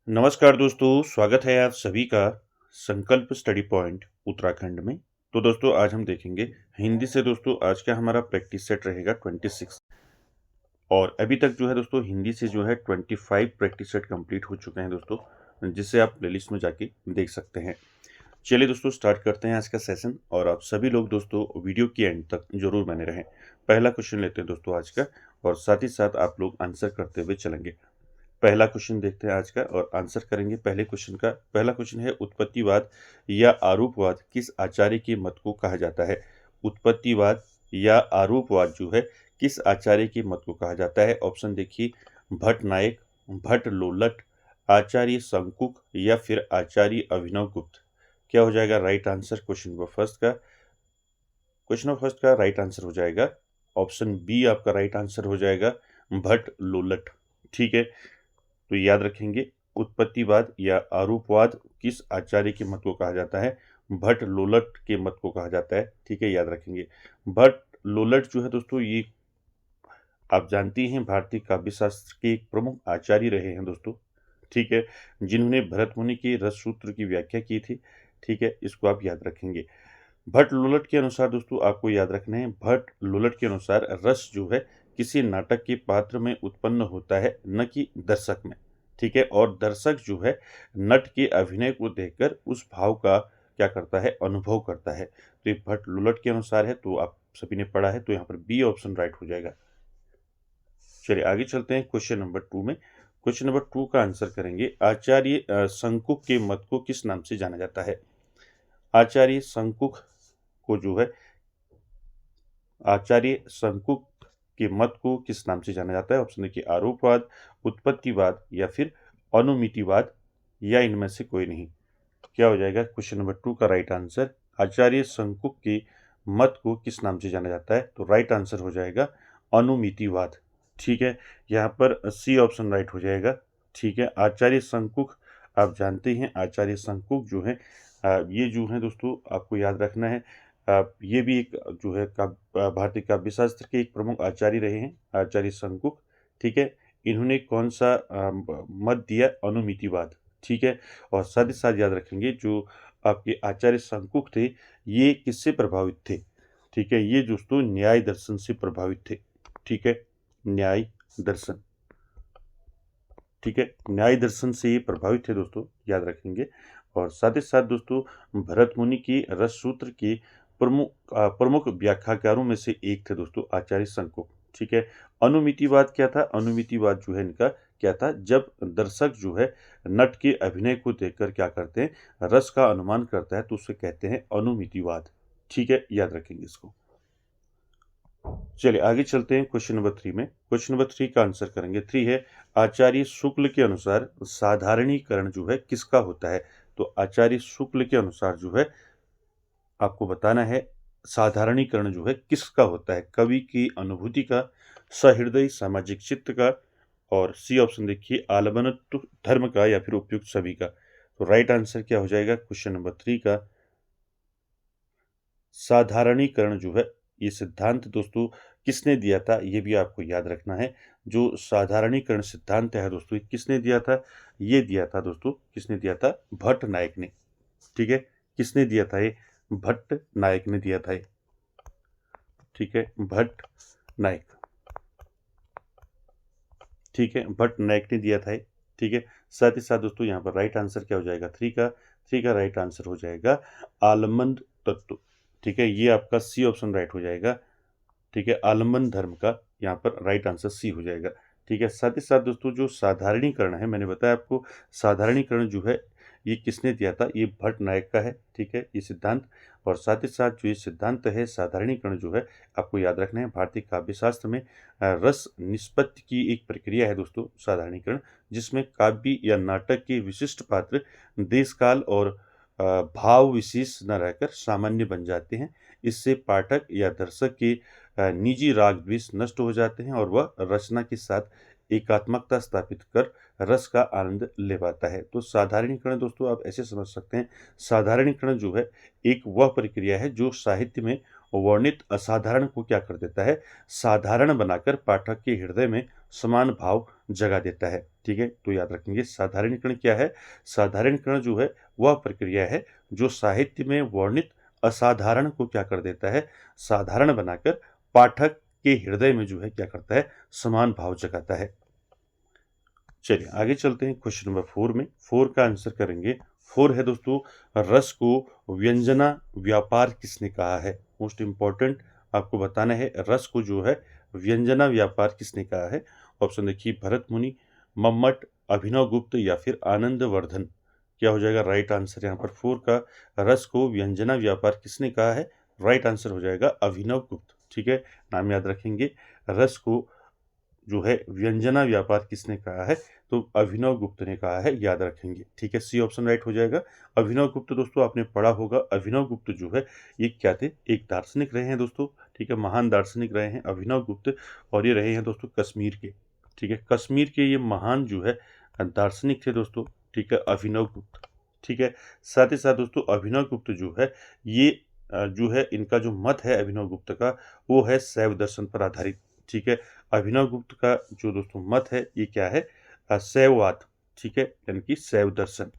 नमस्कार दोस्तों, स्वागत है आप सभी का संकल्प स्टडी पॉइंट उत्तराखंड में। तो दोस्तों आज हम देखेंगे हिंदी से। दोस्तों आज का हमारा प्रैक्टिस सेट रहेगा 26 और अभी तक जो है दोस्तों हिंदी से जो है 25 प्रैक्टिस सेट कंप्लीट हो चुके हैं दोस्तों, जिससे आप प्लेलिस्ट में जाके देख सकते हैं। चलिए दोस्तों स्टार्ट करते हैं आज का सेशन और आप सभी लोग दोस्तों वीडियो के एंड तक जरूर बने रहें। पहला क्वेश्चन लेते हैं दोस्तों आज का और साथ ही साथ आप लोग आंसर करते हुए चलेंगे। पहला क्वेश्चन देखते हैं आज का और आंसर करेंगे पहले क्वेश्चन का। पहला क्वेश्चन है उत्पत्तिवाद या आरूपवाद किस आचार्य के मत को कहा जाता है। उत्पत्तिवाद या आरूपवाद जो है किस आचार्य के मत को कहा जाता है। ऑप्शन देखिए, भट्ट नायक, भट्ट लोलट, आचार्य शंकुक या फिर आचार्य अभिनव गुप्त। क्या हो जाएगा right answer question number first का राइट आंसर हो जाएगा ऑप्शन बी। आपका राइट आंसर हो जाएगा भट्ट लोलट। ठीक है, तो याद रखेंगे उत्पत्तिवाद या आरूपवाद किस आचार्य के मत को कहा जाता है। भट्ट लोलट के मत को कहा जाता है। ठीक है, याद रखेंगे। भट्ट लोलट जो है दोस्तों, ये आप जानती हैं भारतीय काव्य शास्त्र के एक प्रमुख आचार्य रहे हैं दोस्तों। ठीक है, जिन्होंने भरत मुनि के रस सूत्र की व्याख्या की थी। ठीक है, इसको आप याद रखेंगे। भट्ट लोलट के अनुसार दोस्तों आपको याद रखना है, भट्ट लोलट के अनुसार रस जो है किसी नाटक के पात्र में उत्पन्न होता है, न कि दर्शक में। ठीक है, और दर्शक जो है नट के अभिनय को देखकर उस भाव का क्या करता है, अनुभव करता है। तो ये भट्ट लोलट के अनुसार है, तो आप सभी ने पढ़ा है, तो यहाँ पर बी ऑप्शन राइट हो जाएगा। चलिए आगे चलते हैं क्वेश्चन नंबर 2 में। क्वेश्चन नंबर 2 का आंसर करेंगे, आचार्य शंकुक के मत को किस नाम से जाना जाता है। आचार्य शंकुक को जो है, आचार्य शंकुक के मत को किस नाम से जाना जाता है। ऑप्शन देखिए, आरोपवाद, उत्पत्तिवाद या फिर अनुमितिवाद या इनमें से कोई नहीं। क्या हो जाएगा क्वेश्चन नंबर 2 का राइट आंसर, आचार्य शंकुक के मत को किस नाम से जाना जाता है। तो राइट आंसर हो जाएगा अनुमितिवाद। ठीक है, यहाँ पर सी ऑप्शन राइट हो जाएगा। ठीक है, आचार्य शंकुक आप जानते हैं, आचार्य शंकुक जो है ये जो है दोस्तों आपको याद रखना है, ये भी एक जो है भारतीय काव्य शास्त्र के एक प्रमुख आचार्य रहे हैं, आचार्य शंकुक। ठीक है, इन्होंने कौन सा मत दिया, अनुमितिवाद। ठीक है, और साथ ही साथ याद रखेंगे जो आपके आचार्य शंकुक थे ये किससे प्रभावित थे। ठीक है, ये दोस्तों न्याय दर्शन से प्रभावित थे। ठीक है, न्याय दर्शन। ठीक है, न्याय दर्शन से ये प्रभावित थे दोस्तों, याद रखेंगे। और साथ ही साथ दोस्तों भरत मुनि के रस सूत्र के प्रमुख व्याख्याकारों में से एक थे दोस्तों आचार्य शंकुक। ठीक है, अनुमितिवाद क्या था, अनुमितिवाद जो है इनका क्या था, जब दर्शक जो है नट के अभिनय को देखकर क्या करते हैं, रस का अनुमान करता है, तो उसे कहते हैं अनुमितिवाद। ठीक है, याद रखेंगे इसको। चलिए आगे चलते हैं क्वेश्चन नंबर 3 में। क्वेश्चन नंबर 3 का आंसर करेंगे। 3 है, आचार्य शुक्ल के अनुसार साधारणीकरण जो है किसका होता है। तो आचार्य शुक्ल के अनुसार जो है आपको बताना है साधारणीकरण जो है किसका होता है, कवि की अनुभूति का, सहृदय सामाजिक चित्त का, और सी ऑप्शन देखिए आलम्बनत्व धर्म का या फिर उपयुक्त सभी का। तो राइट आंसर क्या हो जाएगा क्वेश्चन नंबर 3 का, साधारणीकरण जो है ये सिद्धांत दोस्तों किसने दिया था, ये भी आपको याद रखना है। जो साधारणीकरण सिद्धांत है दोस्तों, किसने दिया था, ये दिया था दोस्तों, किसने दिया था, भट्ट नायक ने। ठीक है, किसने दिया था ये, भट्ट नायक ने दिया था ये। ठीक है, भट्ट नायक। ठीक है, भट्ट नायक ने दिया था ये। ठीक है, साथ ही साथ दोस्तों यहाँ पर राइट आंसर क्या हो जाएगा, 3 का राइट आंसर हो जाएगा आलम्बन तत्व। ठीक है, ये आपका सी ऑप्शन राइट हो जाएगा। ठीक है, आलम्बन धर्म का यहाँ पर राइट आंसर सी हो जाएगा। ठीक है, साथ ही साथ दोस्तों जो साधारणीकरण है, मैंने बताया आपको साधारणीकरण जो है ये किसने दिया था, ये भट्ट नायक का है। ठीक है, ये सिद्धांत। और साथ ही साथ जो ये सिद्धांत है साधारणीकरण जो है आपको याद रखना है, भारतीय काव्य शास्त्र में रस निष्पत्ति की एक प्रक्रिया है दोस्तों साधारणीकरण, जिसमें काव्य या नाटक के विशिष्ट पात्र देश काल और भाव विशेष न रहकर सामान्य बन जाते हैं। इससे पाठक या दर्शक के निजी राग द्वेष नष्ट हो जाते हैं और वह रचना के साथ एकात्मकता स्थापित कर रस का आनंद ले पाता है। तो साधारणीकरण दोस्तों आप ऐसे समझ सकते हैं, साधारणीकरण जो है एक वह प्रक्रिया है जो साहित्य में वर्णित असाधारण को क्या कर देता है, साधारण बनाकर पाठक के हृदय में समान भाव जगा देता है। ठीक है, तो याद रखेंगे साधारणीकरण क्या है। साधारणीकरण जो है वह प्रक्रिया है जो साहित्य में वर्णित असाधारण को क्या कर देता है, साधारण बनाकर पाठक के हृदय में जो है क्या करता है, समान भाव जगाता है। चलिए आगे चलते हैं क्वेश्चन नंबर 4 में। 4 का आंसर करेंगे। 4 है दोस्तों, रस को व्यंजना व्यापार किसने कहा है। मोस्ट इंपॉर्टेंट आपको बताना है, रस को जो है व्यंजना व्यापार किसने कहा है। ऑप्शन देखिए, भरत मुनि, मम्मट, अभिनव गुप्त या फिर आनंद वर्धन। क्या हो जाएगा राइट आंसर यहाँ पर 4 का, रस को व्यंजना व्यापार किसने कहा है। राइट आंसर हो जाएगा अभिनव गुप्त। ठीक है, नाम याद रखेंगे, रस को जो है व्यंजना व्यापार किसने कहा है, तो अभिनव गुप्त ने कहा है, याद रखेंगे। ठीक है, सी ऑप्शन राइट हो जाएगा। अभिनव गुप्त दोस्तों आपने पढ़ा होगा, अभिनव गुप्त जो है ये क्या थे, एक दार्शनिक रहे हैं दोस्तों। ठीक है, महान दार्शनिक रहे हैं अभिनव गुप्त, और ये रहे हैं दोस्तों कश्मीर के। ठीक है, कश्मीर के ये महान जो है दार्शनिक थे दोस्तों। ठीक है, अभिनव गुप्त। ठीक है, साथ ही साथ दोस्तों अभिनव गुप्त जो है ये जो है इनका जो मत है अभिनव गुप्त का, वो है शैव दर्शन पर आधारित। ठीक है, अभिनव गुप्त का जो दोस्तों मत है ये क्या है, शैववाद। ठीक है, यानी कि शैव दर्शन।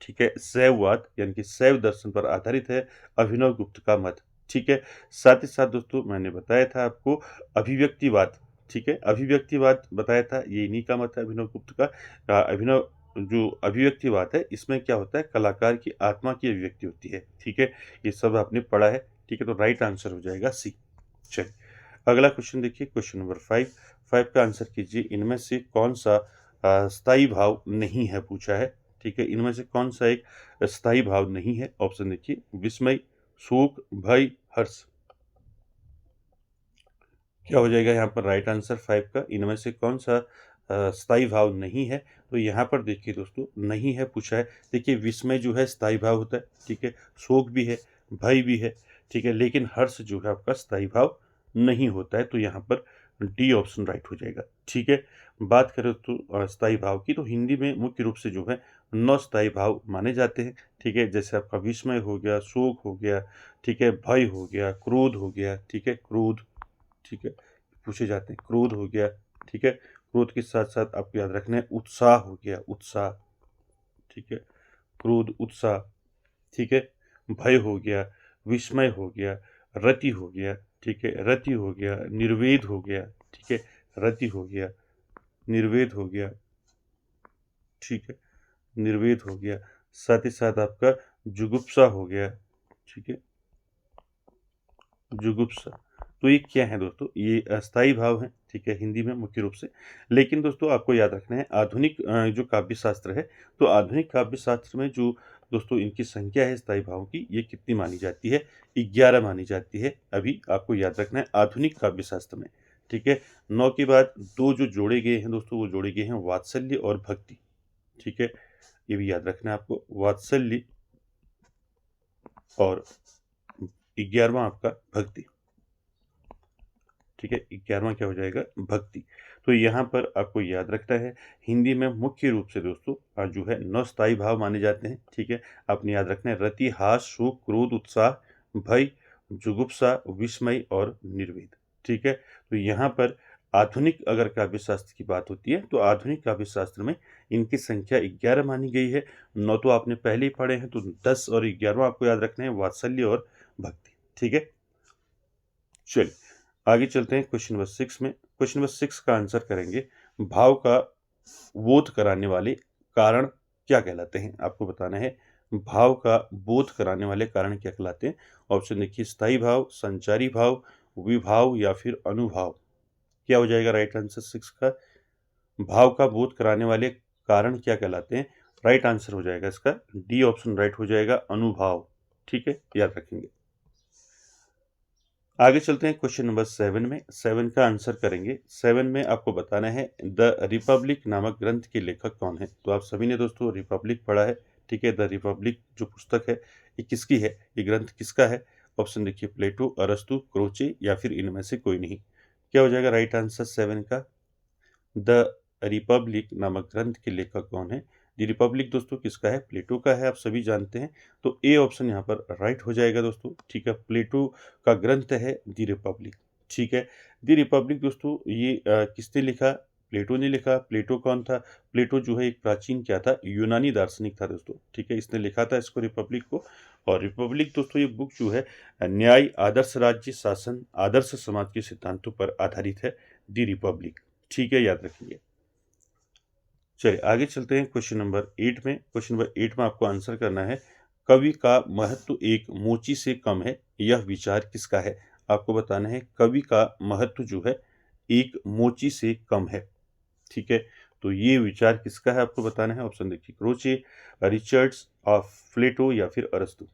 ठीक है, शैववाद यानी कि शैव दर्शन पर आधारित है अभिनव गुप्त का मत। ठीक है, साथ ही साथ दोस्तों मैंने बताया था आपको अभिव्यक्तिवाद। ठीक है, अभिव्यक्तिवाद बताया था, ये इन्हीं का मत है अभिनव गुप्त का। अभिनव जो अभिव्यक्तिवाद है इसमें क्या होता है, कलाकार की आत्मा की अभिव्यक्ति होती है। ठीक है, ये सब आपने पढ़ा है। ठीक है, तो राइट आंसर हो जाएगा सी। चलिए अगला क्वेश्चन देखिए, क्वेश्चन नंबर 5। 5 का आंसर कीजिए, इनमें से कौन सा स्थायी भाव नहीं है पूछा है। ठीक है, इनमें से कौन सा एक स्थायी भाव नहीं है। ऑप्शन देखिए, विस्मय, शोक, भय, हर्ष। क्या हो जाएगा यहाँ पर राइट आंसर 5 का, इनमें से कौन सा स्थायी भाव नहीं है। तो यहाँ पर देखिए दोस्तों, नहीं है पूछा है। देखिए विस्मय जो है स्थायी भाव होता है। ठीक है, शोक भी है, भय भी है। ठीक है, लेकिन हर्ष जो है आपका स्थायी भाव नहीं होता है। तो यहाँ पर डी ऑप्शन राइट हो जाएगा। ठीक है, बात करें तो स्थायी भाव की, तो हिंदी में मुख्य रूप से जो है 9 स्थायी भाव माने जाते हैं। ठीक है, जैसे आपका विस्मय हो गया, शोक हो गया, ठीक है, भय हो गया, क्रोध हो गया। ठीक है, क्रोध, ठीक है, पूछे जाते हैं, क्रोध हो गया। ठीक है, क्रोध के साथ साथ आपको याद रखना है उत्साह हो गया, उत्साह। ठीक है, क्रोध, उत्साह। ठीक है, भय हो गया, विस्मय हो गया, रति हो गया। ठीक है, रति हो गया, निर्वेद हो गया। ठीक है, रति हो गया, निर्वेद हो गया। ठीक है, निर्वेद हो गया, साथ ही साथ आपका जुगुप्सा हो गया। ठीक है, जुगुप्सा। तो ये क्या है दोस्तों, ये अस्थायी भाव है। ठीक है, हिंदी में मुख्य रूप से। लेकिन दोस्तों आपको याद रखना है, आधुनिक जो काव्य शास्त्र है, तो आधुनिक काव्य शास्त्र में जो दोस्तों इनकी संख्या है स्थायी भावों की, ये कितनी मानी जाती है, 11 मानी जाती है। अभी आपको याद रखना है आधुनिक काव्य शास्त्र में। ठीक है, 9 के बाद 2 जो जोड़े गए हैं दोस्तों, वो जोड़े गए हैं वात्सल्य और भक्ति। ठीक है, ये भी याद रखना है आपको, वात्सल्य और 11वां आपका भक्ति। ठीक है, 11वां क्या हो जाएगा, भक्ति। तो यहाँ पर आपको याद रखना है, हिंदी में मुख्य रूप से दोस्तों जो है 9 स्थायी भाव माने जाते हैं। ठीक है, आपने याद रखना है रति, हास, शोक, क्रोध, उत्साह, भय, जुगुप्सा, विस्मय और निर्वेद। ठीक है, तो यहाँ पर आधुनिक अगर काव्य शास्त्र की बात होती है, तो आधुनिक काव्य शास्त्र में इनकी संख्या 11 मानी गई है। 9 तो आपने पहले ही पढ़े हैं, तो 10 और 11वां आपको याद रखना है, वात्सल्य और भक्ति। ठीक है, चलिए आगे चलते हैं क्वेश्चन नंबर 6 में। क्वेश्चन नंबर 6 का आंसर करेंगे, भाव का बोध कराने वाले कारण क्या कहलाते हैं। आपको बताना है भाव का बोध कराने वाले कारण क्या कहलाते हैं। ऑप्शन देखिए, स्थायी भाव, संचारी भाव, विभाव या फिर अनुभाव। क्या हो जाएगा राइट आंसर 6 का, भाव का बोध कराने वाले कारण क्या कहलाते हैं। राइट आंसर हो जाएगा इसका डी ऑप्शन राइट हो जाएगा, अनुभव। ठीक है, याद रखेंगे। आगे चलते हैं क्वेश्चन नंबर 7 में। 7 का आंसर करेंगे। 7 में आपको बताना है द रिपब्लिक नामक ग्रंथ के लेखक कौन है। तो आप सभी ने दोस्तों रिपब्लिक पढ़ा है। ठीक है, द रिपब्लिक जो पुस्तक है ये किसकी है, ये ग्रंथ किसका है। ऑप्शन देखिए, प्लेटो, अरस्तु, क्रोचे या फिर इनमें से कोई नहीं। क्या हो जाएगा राइट आंसर 7 का, द रिपब्लिक नामक ग्रंथ के लेखक कौन है। द रिपब्लिक दोस्तों किसका है, प्लेटो का है, आप सभी जानते हैं। तो ए ऑप्शन यहाँ पर राइट हो जाएगा दोस्तों। ठीक है, प्लेटो का ग्रंथ है द रिपब्लिक। ठीक है। द रिपब्लिक दोस्तों ये किसने लिखा? प्लेटो ने लिखा। प्लेटो कौन था? प्लेटो जो है एक प्राचीन क्या था? यूनानी दार्शनिक था दोस्तों, ठीक है। इसने लिखा था इसको रिपब्लिक को। और रिपब्लिक दोस्तों ये बुक जो है न्याय, आदर्श राज्य शासन, आदर्श समाज के सिद्धांतों पर आधारित है, द रिपब्लिक, ठीक है, याद रखिए। चलिए आगे चलते हैं क्वेश्चन नंबर 8 में। क्वेश्चन नंबर 8 में आपको आंसर करना है, कवि का महत्व एक मोची से कम है, यह विचार किसका है? आपको बताना है कवि का महत्व जो है एक मोची से कम है, ठीक है। तो ये विचार किसका है आपको बताना है। ऑप्शन देखिए, क्रोचे, रिचर्ड्स, प्लेटो या फिर अरस्तु।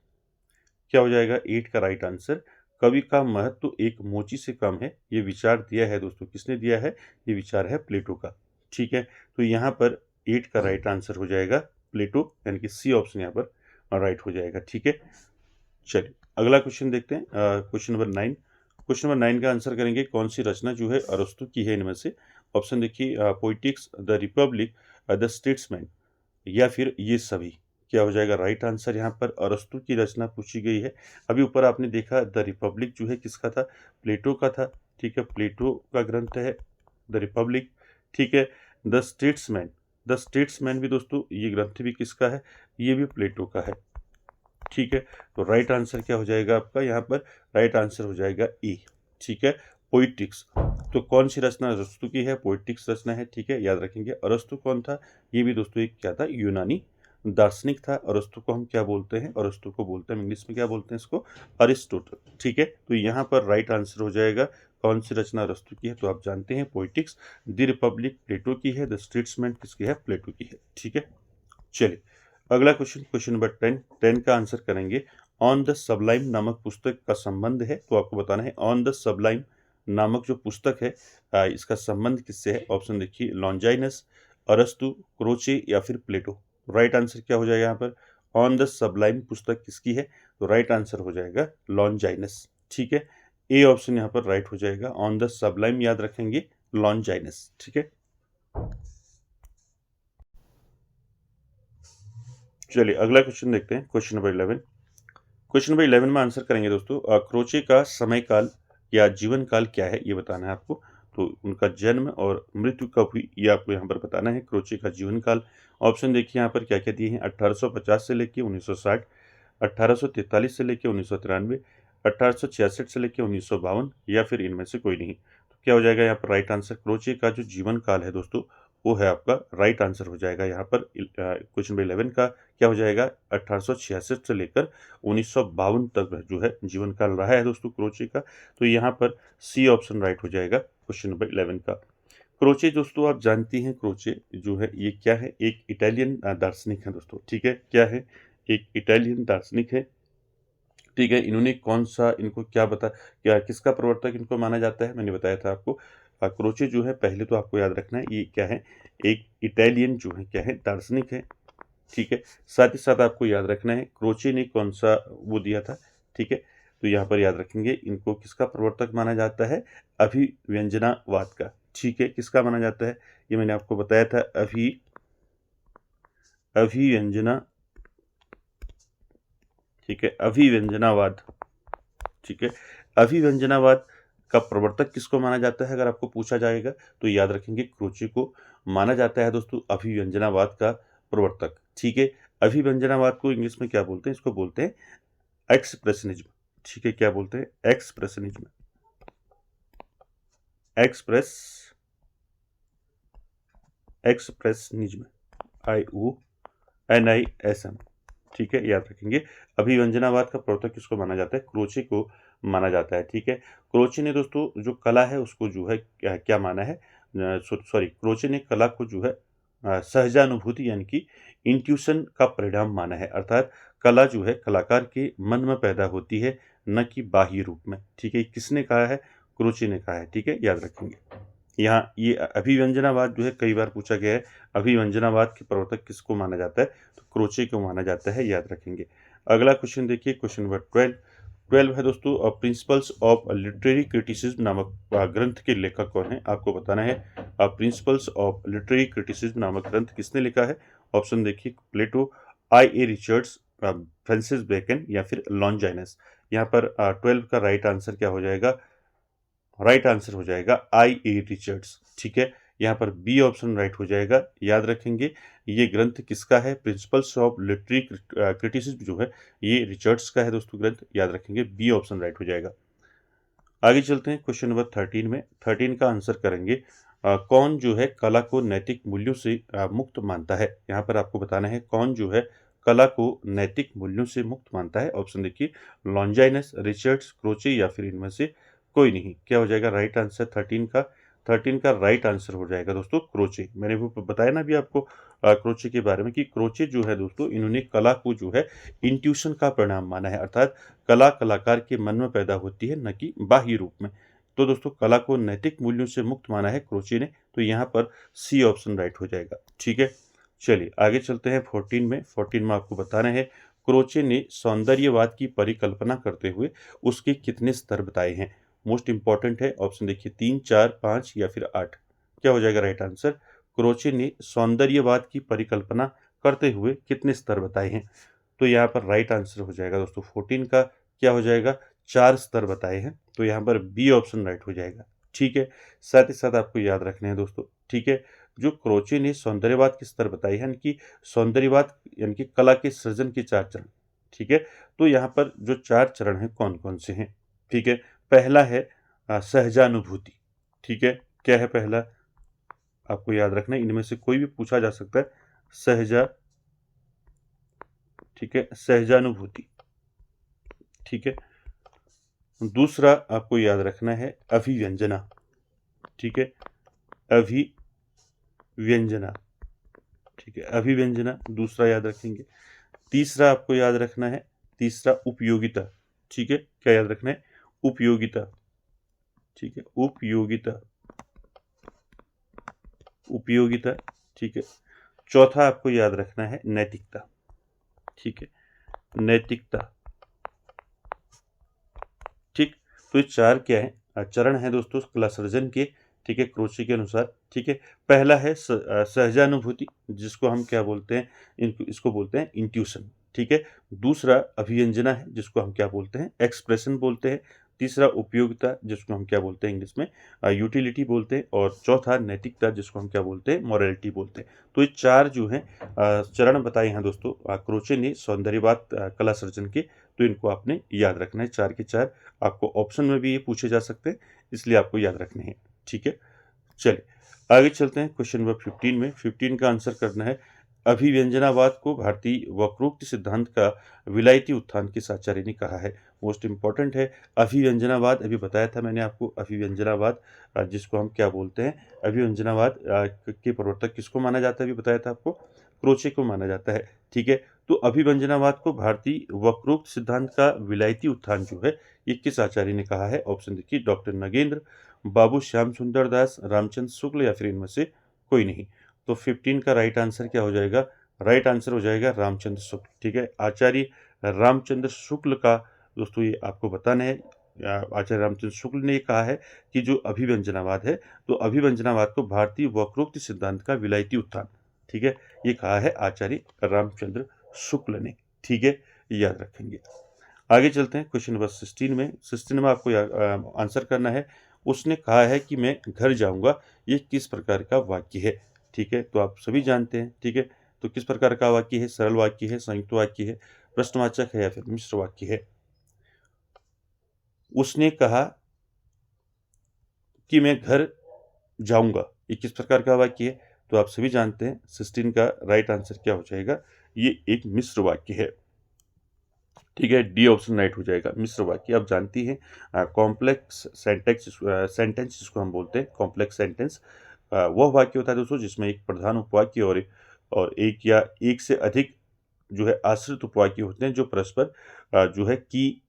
क्या हो जाएगा 8 का राइट आंसर? कवि का महत्व एक मोची से कम है, ये विचार दिया है दोस्तों, किसने दिया है? ये विचार है प्लेटो का, ठीक है। तो यहाँ पर 8 का राइट आंसर हो जाएगा प्लेटो, यानी कि सी ऑप्शन यहाँ पर राइट हो जाएगा, ठीक है। चलिए अगला क्वेश्चन देखते हैं, क्वेश्चन नंबर 9। क्वेश्चन नंबर 9 का आंसर करेंगे, कौन सी रचना जो है अरस्तु की है इनमें से? ऑप्शन देखिए, poetics, the Republic, the statesman या फिर ये सभी। क्या हो जाएगा राइट आंसर? यहाँ पर अरस्तु की रचना पूछी गई है। अभी ऊपर आपने देखा द रिपब्लिक जो है किसका था? प्लेटो का था, ठीक है। प्लेटो का ग्रंथ है द रिपब्लिक, ठीक है। द स्टेट्समैन भी दोस्तों ये ग्रंथ भी किसका है? ये भी प्लेटो का है, ठीक है। तो राइट आंसर क्या हो जाएगा आपका यहाँ पर? राइट आंसर हो जाएगा ए, ठीक है, पोइटिक्स। तो कौन सी रचना अरस्तु की है? पोइटिक्स रचना है, ठीक है, याद रखेंगे। अरस्तु कौन था? ये भी दोस्तों एक क्या था? यूनानी दार्शनिक था। अरस्तु को हम क्या बोलते हैं? अरस्तु को बोलते हैं इंग्लिश में क्या बोलते हैं इसको? अरिस्टोटल, ठीक है। तो यहाँ पर राइट आंसर हो जाएगा कौन सी रचना अरस्तु की है? तो आप जानते हैं पोइटिक्स। द रिपब्लिक प्लेटो की है, द स्टेट्समैन किसकी है? प्लेटो की है, ठीक है। चलिए अगला क्वेश्चन, क्वेश्चन नंबर 10 का आंसर करेंगे। ऑन द सबलाइम नामक पुस्तक का संबंध है, तो आपको बताना है ऑन द सबलाइम नामक जो पुस्तक है इसका संबंध किससे है? ऑप्शन देखिए, लॉन्जाइनस, अरस्तु, क्रोचे या फिर प्लेटो। राइट आंसर क्या हो जाएगा यहाँ पर? ऑन द सबलाइम पुस्तक किसकी है? तो राइट आंसर हो जाएगा लॉन्जाइनस, ठीक है। ए ऑप्शन यहाँ पर राइट हो जाएगा। ऑन द सबलाइम याद रखेंगे लॉन्जाइनस, ठीक है। चलिए अगला क्वेश्चन देखते हैं, क्वेश्चन नंबर 11। क्वेश्चन नंबर 11 में आंसर करेंगे दोस्तों, क्रोचे का समय काल या जीवन काल क्या है, ये बताना है आपको। तो उनका जन्म और मृत्यु कब हुई, ये आपको यहाँ पर बताना है। क्रोचे का जीवन काल, ऑप्शन देखिए यहाँ पर क्या क्या दिए हैं। 1850 से लेकर 1960, 1843 से लेकर 1993, 1866 से लेकर 1952 या फिर इनमें से कोई नहीं। तो क्या हो जाएगा यहाँ पर राइट आंसर? क्रोचे का जो जीवन काल है दोस्तों वो है आपका राइट आंसर हो जाएगा यहाँ पर। क्वेश्चन नंबर 11 का क्या हो जाएगा? 1866 से लेकर 1952 तक जो है जीवन काल रहा है दोस्तों क्रोचे का। तो यहाँ पर सी ऑप्शन राइट हो जाएगा क्वेश्चन नंबर 11 का। क्रोचे दोस्तों आप जानती हैं, क्रोचे जो है ये क्या है? एक इटालियन दार्शनिक है दोस्तों, ठीक है। क्या है? एक इटालियन दार्शनिक है, ठीक है। इन्होंने कौन सा, इनको क्या बता, क्या किसका प्रवर्तक इनको माना जाता है? मैंने बताया था आपको। क्रोचे जो है पहले तो आपको याद रखना है ये क्या है? एक इटालियन जो है क्या है? दार्शनिक है, ठीक है। साथ ही साथ आपको याद रखना है क्रोचे ने कौन सा वो दिया था, ठीक है। तो यहाँ पर याद रखेंगे इनको किसका प्रवर्तक माना जाता है? अभिव्यंजनावाद का, ठीक है। किसका माना जाता है? ये मैंने आपको बताया था, अभिव्यंजना, ठीक है, अभिव्यंजनावाद, ठीक है। अभिव्यंजनावाद का प्रवर्तक किसको माना जाता है? अगर आपको पूछा जाएगा तो याद रखेंगे क्रोचे को माना जाता है दोस्तों अभिव्यंजनावाद का प्रवर्तक, ठीक है। अभिव्यंजनावाद को इंग्लिश में क्या बोलते हैं? इसको बोलते हैं एक्सप्रेशनिज्म, ठीक है। क्या बोलते हैं? एक्सप्रेशनिज्म, एक्सप्रेशनिज्म, IONISM, ठीक है, याद रखेंगे। अभिव्यंजनावाद का प्रवर्तक किसको माना जाता है? क्रोचे को माना जाता है, ठीक है। क्रोचे ने दोस्तों जो कला है उसको जो है क्या माना है? सॉरी, क्रोचे ने कला को जो है सहजानुभूति यानी कि इंट्यूशन का परिणाम माना है। अर्थात कला जो है कलाकार के मन में पैदा होती है, न कि बाह्य रूप में, ठीक है। किसने कहा है? क्रोचे ने कहा है, ठीक है, याद रखेंगे। यहाँ ये अभिव्यंजनावाद जो है कई बार पूछा गया है, अभिव्यंजनावाद के प्रवर्तक किसको माना जाता है? तो क्रोचे को माना जाता है, याद रखेंगे। अगला क्वेश्चन देखिए, क्वेश्चन नंबर 12 है दोस्तों, प्रिंसिपल्स ऑफ लिटरेरी क्रिटिसिज्म नामक ग्रंथ के लेखक कौन है? आपको बताना है। प्रिंसिपल्स ऑफ लिटरेरी क्रिटिसिज्म नामक ग्रंथ किसने लिखा है? ऑप्शन देखिए, प्लेटो, I.A. रिचर्ड्स, फ्रांसिस बेकन या फिर लॉन्जाइनस। यहाँ पर 12 का राइट आंसर क्या हो जाएगा? राइट आंसर हो जाएगा I.A. रिचर्ड्स। ठीक है, यहाँ पर बी ऑप्शन राइट हो जाएगा। याद रखेंगे ये ग्रंथ किसका है, प्रिंसिपल्स ऑफ लिटरेरी क्रिटिसिज्म जो है ये रिचर्ड्स का है दोस्तों ग्रंथ। याद रखेंगे बी ऑप्शन राइट हो जाएगा। आगे चलते हैं क्वेश्चन नंबर 13 में। 13 का आंसर करेंगे कौन जो है कला को नैतिक मूल्यों से मुक्त मानता है। यहाँ पर आपको बताना है कौन जो है कला को नैतिक मूल्यों से मुक्त मानता है। ऑप्शन देखिए, लॉन्जाइनस, रिचर्ड्स, क्रोचे या फिर इनमें से कोई नहीं। क्या हो जाएगा राइट आंसर 13 का राइट आंसर हो जाएगा दोस्तों क्रोचे। मैंने वो बताया ना अभी आपको क्रोचे के बारे में कि क्रोचे जो है दोस्तों इन्होंने कला को जो है इंट्यूशन का परिणाम माना है, अर्थात कला कलाकार के मन में पैदा होती है, न कि बाह्य रूप में। तो दोस्तों कला को नैतिक मूल्यों से मुक्त माना है क्रोचे ने, तो यहाँ पर सी ऑप्शन राइट हो जाएगा। ठीक है, चलिए आगे चलते हैं 14 में। 14 में आपको बताना है क्रोचे ने सौंदर्यवाद की परिकल्पना करते हुए उसके कितने स्तर बताए हैं। मोस्ट इंपॉर्टेंट है, ऑप्शन देखिए 3, 4, 5 या फिर 8। क्या हो जाएगा राइट आंसर, क्रोचे ने सौंदर्यवाद की परिकल्पना करते हुए कितने स्तर बताए हैं। तो यहाँ पर राइट आंसर हो जाएगा दोस्तों 14 का क्या हो जाएगा, 4 स्तर बताए हैं। तो यहाँ पर बी ऑप्शन राइट हो जाएगा। ठीक है, साथ ही साथ आपको याद रखने हैं दोस्तों। ठीक है, जो क्रोचे ने सौंदर्यवाद के स्तर बताए हैं, यानी कि सौंदर्यवाद यानी कि कला के सृजन के 4 चरण। ठीक है, तो यहाँ पर जो 4 चरण हैं कौन कौन से हैं। ठीक है, पहला है सहजानुभूति। ठीक है, क्या है पहला, आपको याद रखना है, इनमें से कोई भी पूछा जा सकता है। सहजा, ठीक है, सहजानुभूति। ठीक है, दूसरा आपको याद रखना है अभिव्यंजना। ठीक है, अभिव्यंजना। ठीक है, अभिव्यंजना दूसरा याद रखेंगे। तीसरा आपको याद रखना है, तीसरा उपयोगिता। ठीक है, क्या याद रखना है, उपयोगिता। ठीक है, उपयोगिता, उपयोगिता। ठीक है, चौथा आपको याद रखना है नैतिकता। ठीक है, नैतिकता। ठीक, तो ये 4 क्या है, चरण है दोस्तों कला सृजन के। ठीक है, क्रोचे के अनुसार। ठीक है, पहला है सहजानुभूति, जिसको हम क्या बोलते हैं, इसको बोलते हैं इंट्यूशन। ठीक है, दूसरा अभिव्यंजना है, जिसको हम क्या बोलते हैं, एक्सप्रेशन बोलते हैं। तीसरा उपयोगिता, जिसको हम क्या बोलते हैं इंग्लिश में यूटिलिटी बोलते हैं। और चौथा नैतिकता, जिसको हम क्या बोलते हैं, मॉरलिटी बोलते हैं। तो ये 4 जो हैं चरण बताए हैं दोस्तों क्रोचे ने सौंदर्यवाद कला सृजन के। तो इनको आपने याद रखना है, 4 के 4। आपको ऑप्शन में भी ये पूछे जा सकते हैं, इसलिए आपको याद रखने हैं। ठीक है, चलिए आगे चलते हैं क्वेश्चन नंबर 15 में। 15 का आंसर करना है अभिव्यंजनावाद को भारतीय वक्रोक्ति सिद्धांत का विलायती उत्थान किस आचार्य ने कहा है। मोस्ट इंपॉर्टेंट है अभिव्यंजनावाद, अभी बताया था मैंने आपको अभिव्यंजनावाद जिसको हम क्या बोलते हैं, अभिव्यंजनावाद के प्रवर्तक किसको माना जाता है, अभी बताया था आपको, क्रोचे को माना जाता है। ठीक है, तो अभिव्यंजनावाद को भारतीय वक्रोक्त सिद्धांत का विलायती उत्थान जो है ये किस आचार्य ने कहा है। ऑप्शन देखिए, डॉक्टर नगेंद्र, बाबू श्याम सुंदर दास, रामचंद्र शुक्ल या फिर इनमें से कोई नहीं। तो 15 का राइट आंसर क्या हो जाएगा, राइट आंसर हो जाएगा रामचंद्र शुक्ल। ठीक है, आचार्य रामचंद्र शुक्ल का दोस्तों ये आपको बताना है। आचार्य रामचंद्र शुक्ल ने कहा है कि जो अभिव्यंजनावाद है, तो अभिव्यंजनावाद को भारतीय वक्रोक्ति सिद्धांत का विलायती उत्थान, ठीक है, ये कहा है आचार्य रामचंद्र शुक्ल ने। ठीक है, याद रखेंगे। आगे चलते हैं क्वेश्चन नंबर 16 में। 16 में आपको आंसर करना है उसने कहा है कि मैं घर जाऊंगा, ये किस प्रकार का वाक्य है। ठीक है, तो आप सभी जानते हैं। ठीक है, तो किस प्रकार का वाक्य है, सरल वाक्य है, संयुक्त वाक्य है, प्रश्नवाचक है या फिर मिश्र वाक्य है। उसने कहा कि मैं घर जाऊंगा, ये किस प्रकार का वाक्य है, तो आप सभी जानते हैं 16 का राइट आंसर क्या हो जाएगा, ये एक मिश्र वाक्य है। ठीक है, डी ऑप्शन राइट हो जाएगा, मिश्र वाक्य। आप जानती हैं कॉम्प्लेक्स सेंटेंस जिसको हम बोलते हैं, कॉम्प्लेक्स सेंटेंस वह वाक्य होता है दोस्तों जिसमें एक प्रधान उपवाक्य और एक या एक से अधिक जो है आश्रित उपवाक्य होते हैं, जो परस्पर जो है कि,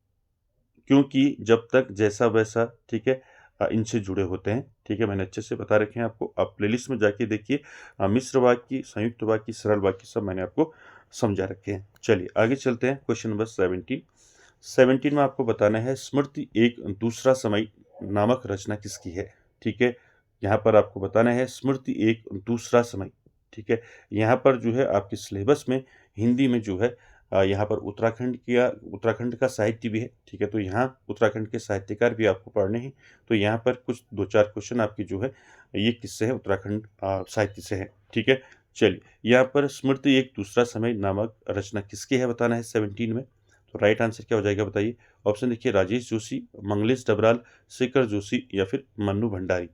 क्योंकि, जब तक, जैसा वैसा, ठीक है, इनसे जुड़े होते हैं। ठीक है, मैंने अच्छे से बता रखे हैं आपको, आप प्लेलिस्ट में जाके देखिए। मिश्र वाक्य, संयुक्त वाक्य, सरल वाक्य सब मैंने आपको समझा रखे हैं। चलिए आगे चलते हैं क्वेश्चन नंबर 17 में आपको बताना है स्मृति एक दूसरा समय नामक रचना किसकी है। ठीक है, यहाँ पर आपको बताना है स्मृति एक दूसरा समय। ठीक है, यहाँ पर जो है आपके सिलेबस में हिंदी में जो है यहाँ पर उत्तराखंड का साहित्य भी है, ठीक है। तो यहाँ उत्तराखंड के साहित्यकार भी आपको पढ़ने हैं। तो यहाँ पर कुछ 2-4 क्वेश्चन आपकी जो है ये किससे है, उत्तराखंड साहित्य से है, ठीक है। चलिए, यहाँ पर स्मृति एक दूसरा समय नामक रचना किसकी है बताना है 17 में। तो राइट आंसर क्या हो जाएगा बताइए। ऑप्शन देखिए, राजेश जोशी, मंगलेश डबराल, शेखर जोशी या फिर मन्नू भंडारी।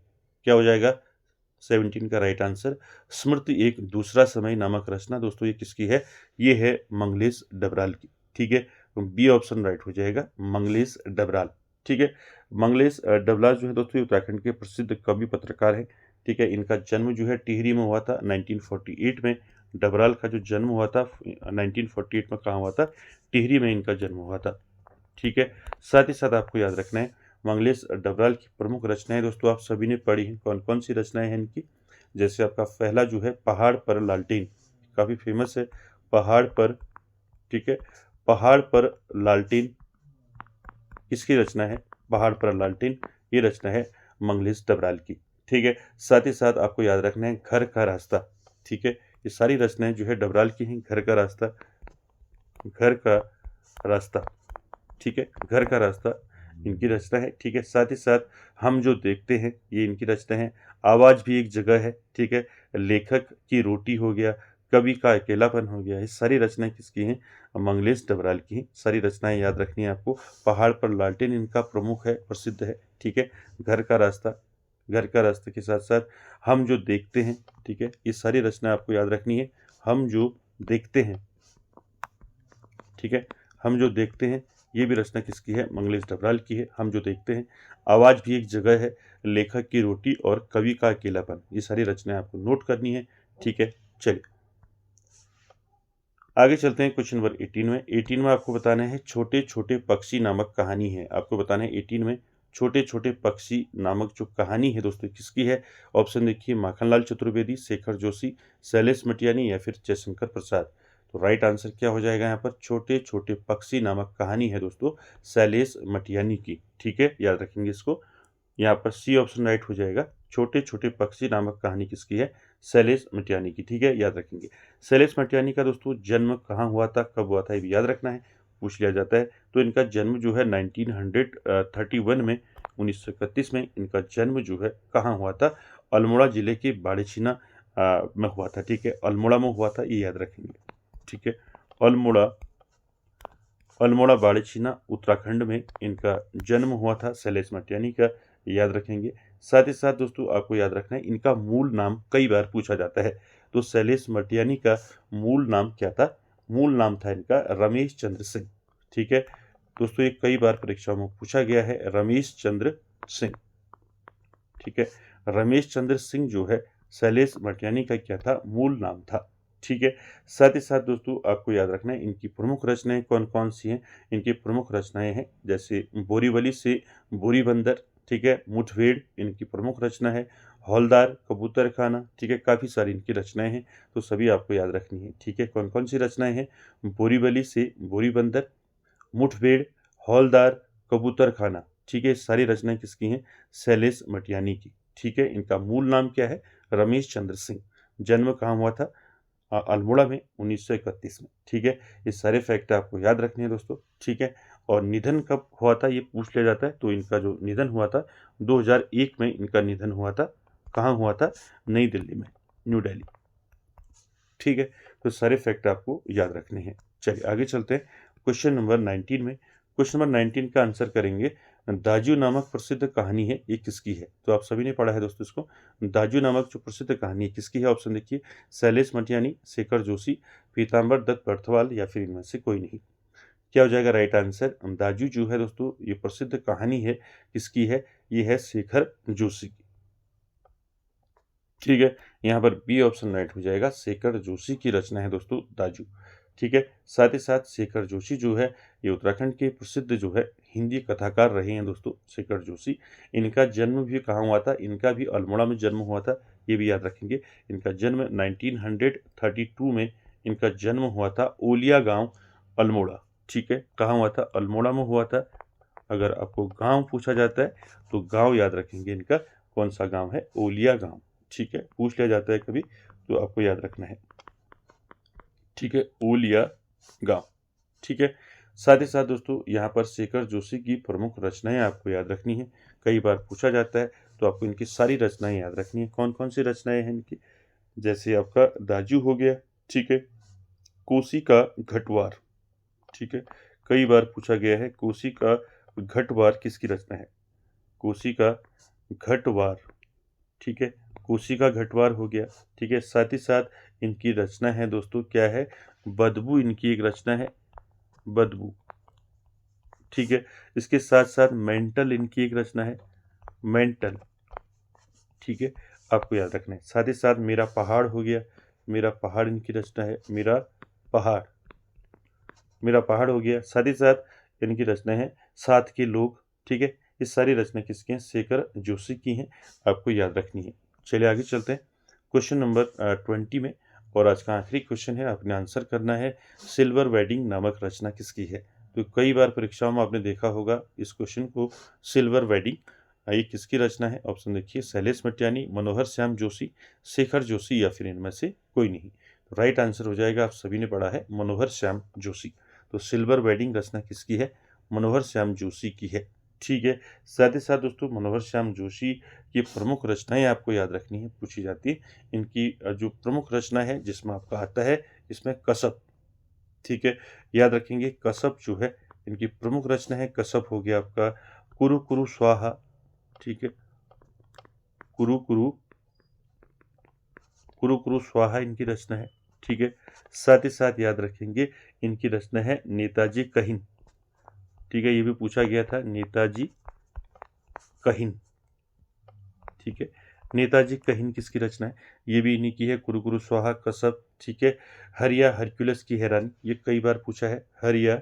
क्या हो जाएगा 17 का राइट आंसर, स्मृति एक दूसरा समय नामक रचना दोस्तों ये किसकी है, ये है मंगलेश डबराल की, ठीक है। बी ऑप्शन राइट हो जाएगा, मंगलेश डबराल, ठीक है। मंगलेश डबराल जो है दोस्तों ये उत्तराखंड के प्रसिद्ध कवि पत्रकार है, ठीक है। इनका जन्म जो है टिहरी में हुआ था 1948 में। डबराल का जो जन्म हुआ था 1948 में कहाँ हुआ था, टिहरी में इनका जन्म हुआ था, ठीक है। साथ ही साथ आपको याद रखना है मंगलेश डबराल की प्रमुख रचनाएं दोस्तों आप सभी ने पढ़ी हैं। कौन कौन सी रचनाएं हैं इनकी, जैसे आपका पहला जो है पहाड़ पर लालटेन, काफ़ी फेमस है, पहाड़ पर, ठीक है। पहाड़ पर लालटेन किसकी रचना है, पहाड़ पर लालटेन ये रचना है मंगलेश डबराल की, ठीक है। साथ ही साथ आपको याद रखना है घर का रास्ता, ठीक है। ये सारी रचनाएं जो है डबराल की हैं। घर का रास्ता, घर का रास्ता, ठीक है, घर का रास्ता इनकी रचना है, ठीक है। साथ ही साथ हम जो देखते हैं ये इनकी रचना है। आवाज़ भी एक जगह है, ठीक है। लेखक की रोटी हो गया, कवि का अकेलापन हो गया, ये सारी रचनाएं किसकी हैं, मंगलेश डबराल की हैं। सारी रचनाएं याद रखनी है आपको। पहाड़ पर लालटेन इनका प्रमुख है, प्रसिद्ध है, ठीक है। घर का रास्ता, घर का रास्ते के साथ साथ हम जो देखते हैं, ठीक है, ये सारी रचनाएं आपको याद रखनी है। हम जो देखते हैं, ठीक है, हम जो देखते हैं ये भी रचना किसकी है, मंगलेश डबराल की है, हम जो देखते हैं। आवाज़ भी एक जगह है, लेखक की रोटी और कवि का अकेलापन, ये सारी रचनाएं आपको नोट करनी है, ठीक है। चलिए आगे चलते हैं क्वेश्चन नंबर 18 में। 18 में आपको बताना है छोटे छोटे पक्षी नामक कहानी है। आपको बताना है 18 में छोटे छोटे पक्षी नामक जो कहानी है दोस्तों किसकी है। ऑप्शन देखिए, माखनलाल चतुर्वेदी, शेखर जोशी, शैलेश मटियानी या फिर जयशंकर प्रसाद। तो राइट आंसर क्या हो जाएगा यहाँ पर, छोटे छोटे पक्षी नामक कहानी है दोस्तों शैलेश मटियानी की, ठीक है, याद रखेंगे इसको। यहाँ पर सी ऑप्शन राइट हो जाएगा, छोटे छोटे पक्षी नामक कहानी किसकी है, शैलेश मटियानी की, ठीक है, याद रखेंगे। शैलेश मटियानी का दोस्तों जन्म कहाँ हुआ था, कब हुआ था, ये भी याद रखना है, पूछ लिया जाता है। तो इनका जन्म जो है 1931 में, 1931 में इनका जन्म जो है कहाँ हुआ था, अल्मोड़ा जिले के बाड़ीछीना में हुआ था, ठीक है, अल्मोड़ा में हुआ था, ये याद रखेंगे, ठीक है। अल्मोड़ा बाड़ीछीना उत्तराखंड में इनका जन्म हुआ था शैलेश मटियानी का, याद रखेंगे। साथ ही साथ दोस्तों आपको याद रखना है इनका मूल नाम कई बार पूछा जाता है। तो शैलेश मटियानी का मूल नाम क्या था, मूल नाम था इनका रमेश चंद्र सिंह, ठीक है दोस्तों, ये कई बार परीक्षाओं में पूछा गया है, रमेश चंद्र सिंह, ठीक है। रमेश चंद्र सिंह जो है शैलेश मटियानी का क्या था, मूल नाम था, ठीक है। साथ ही साथ दोस्तों आपको याद रखना है इनकी प्रमुख रचनाएं कौन कौन सी हैं। इनकी प्रमुख रचनाएं हैं जैसे बोरीवली से बोरी बंदर, ठीक है, मुठभेड़ इनकी प्रमुख रचना है, हौलदार, कबूतर खाना, ठीक है, काफ़ी सारी इनकी रचनाएं हैं, तो सभी आपको याद रखनी है, ठीक है। कौन कौन सी रचनाएं हैं, बोरीवली से बोरी बंदर, मुठभेड़, हौलदार, कबूतर खाना, ठीक है, सारी रचनाएं किसकी हैं, शैलेश मटियानी की, ठीक है। इनका मूल नाम क्या है, रमेश चंद्र सिंह, जन्म कहाँ हुआ था, अल्मोड़ा में 1931 में, ठीक है। ये सारे फैक्ट आपको याद रखने हैं दोस्तों, ठीक है। और निधन कब हुआ था ये पूछ लिया जाता है, तो इनका जो निधन हुआ था 2001 में इनका निधन हुआ था, कहाँ हुआ था, नई दिल्ली में, न्यू दिल्ली, ठीक है। तो सारे फैक्ट आपको याद रखने हैं। चलिए आगे चलते हैं क्वेश्चन नंबर 19 में। क्वेश्चन नंबर 19 का आंसर करेंगे, दाजू नामक प्रसिद्ध कहानी है ये किसकी है। तो आप सभी ने पढ़ा है दोस्तों इसको, दाजू नामक जो प्रसिद्ध कहानी है किसकी है। ऑप्शन देखिए, शैलेश मटियानी, शेखर जोशी, पीताम्बर दत्त बर्थवाल या फिर इनमें से कोई नहीं। क्या हो जाएगा राइट आंसर, दाजू जो है दोस्तों ये प्रसिद्ध कहानी है किसकी है, ये है शेखर जोशी की, ठीक है। यहाँ पर बी ऑप्शन राइट हो जाएगा, शेखर जोशी की रचना है दोस्तों दाजू, ठीक है। साथ ही साथ शेखर जोशी जो है ये उत्तराखंड के प्रसिद्ध जो है हिंदी कथाकार रहे हैं दोस्तों शेखर जोशी। इनका जन्म भी कहाँ हुआ था, इनका भी अल्मोड़ा में जन्म हुआ था, ये भी याद रखेंगे। इनका जन्म 1932 में इनका जन्म हुआ था, ओलिया गांव अल्मोड़ा, ठीक है, कहाँ हुआ था, अल्मोड़ा में हुआ था। अगर आपको गांव पूछा जाता है तो गांव याद रखेंगे इनका, कौन सा गांव है, ओलिया गांव, ठीक है, पूछ लिया जाता है कभी तो आपको याद रखना है, ठीक है, ओलिया गांव, ठीक है। साथ ही साथ दोस्तों यहाँ पर शेखर जोशी की प्रमुख रचनाएं आपको याद रखनी है, कई बार पूछा जाता है, तो आपको इनकी सारी रचनाएं याद रखनी है। कौन कौन सी रचनाएं हैं इनकी, जैसे आपका दाजू हो गया, ठीक है, कोसी का घटवार, ठीक है, कई बार पूछा गया है कोसी का घटवार किसकी रचना है, कोसी का घटवार, ठीक है, कोसी का घटवार हो गया, ठीक है। साथ ही साथ इनकी रचना है दोस्तों क्या है, बदबू इनकी एक रचना है, बदबू, ठीक है। इसके साथ साथ मेंटल इनकी एक रचना है, मेंटल, ठीक है, आपको याद रखना है। साथ ही साथ मेरा पहाड़ हो गया, मेरा पहाड़ इनकी रचना है, मेरा पहाड़, मेरा पहाड़ हो गया। साथ ही साथ इनकी रचना है साथ के लोग, ठीक है। ये सारी रचना किसकी हैं, शेखर जोशी की हैं, आपको याद रखनी है। चलिए आगे चलते हैं क्वेश्चन नंबर 20 में, और आज का आखिरी क्वेश्चन है, आपने आंसर करना है सिल्वर वेडिंग नामक रचना किसकी है। तो कई बार परीक्षाओं में आपने देखा होगा इस क्वेश्चन को, सिल्वर वेडिंग, ये किसकी रचना है। ऑप्शन देखिए, शैलेश मटियानी, मनोहर श्याम जोशी, शेखर जोशी, या फिर इनमें से कोई नहीं। तो राइट आंसर हो जाएगा, आप सभी ने पढ़ा है, मनोहर श्याम जोशी। तो सिल्वर वेडिंग रचना किसकी है, मनोहर श्याम जोशी की है, ठीक है। साथ ही साथ दोस्तों मनोहर श्याम जोशी की प्रमुख रचनाएं आपको याद रखनी है, पूछी जाती है। इनकी जो प्रमुख रचना है जिसमें आपका आता है, इसमें कसब, ठीक है, याद रखेंगे कसब जो है इनकी प्रमुख रचना है। कसब हो गया आपका कुरु कुरु स्वाहा, ठीक है, कुरु कुरु, कुरु कुरु स्वाहा इनकी रचना है, ठीक है। साथ ही साथ याद रखेंगे इनकी रचना है नेताजी कहिन, ठीक है, ये भी पूछा गया था, नेताजी कहिन, ठीक है। नेताजी कहिन किसकी रचना है, ये भी इन्हीं की है, कुरु कुरु स्वाहा, कसब, ठीक है। हरिया हरक्यूलिस की हैरानी, ये कई बार पूछा है, हरिया,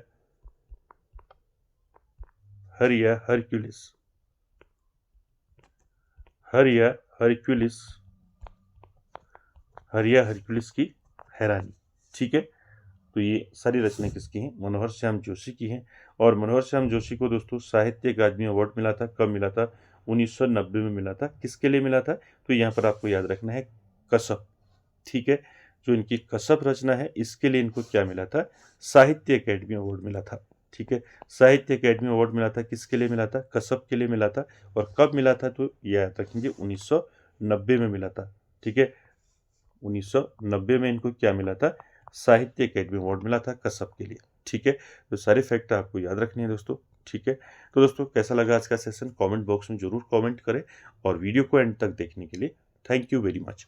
हरिया हरक्यूलिस, हरिया हरक्यूलिस, हरिया हरक्यूलिस की हैरानी, ठीक है। तो ये सारी रचनाएं किसकी हैं, मनोहर श्याम जोशी की हैं। और मनोहर श्याम जोशी को दोस्तों साहित्य अकादमी अवार्ड मिला था, कब मिला था, 1990 में मिला था। किसके लिए मिला था, तो यहाँ पर आपको याद रखना है कसब, ठीक है। जो इनकी कसब रचना है इसके लिए इनको क्या मिला था, साहित्य अकादमी अवार्ड मिला था, ठीक है। साहित्य अकादमी अवार्ड मिला था, किसके लिए मिला था, कसब के लिए मिला था। और कब मिला था, तो याद रखेंगे 1990 में मिला था, ठीक है। 1990 में इनको क्या मिला था, साहित्य अकादमी अवार्ड मिला था कसब के लिए, ठीक है। तो सारे फैक्ट आपको याद रखने हैं दोस्तों, ठीक है। तो दोस्तों कैसा लगा आज का सेशन, कमेंट बॉक्स में जरूर कमेंट करें, और वीडियो को एंड तक देखने के लिए थैंक यू वेरी मच।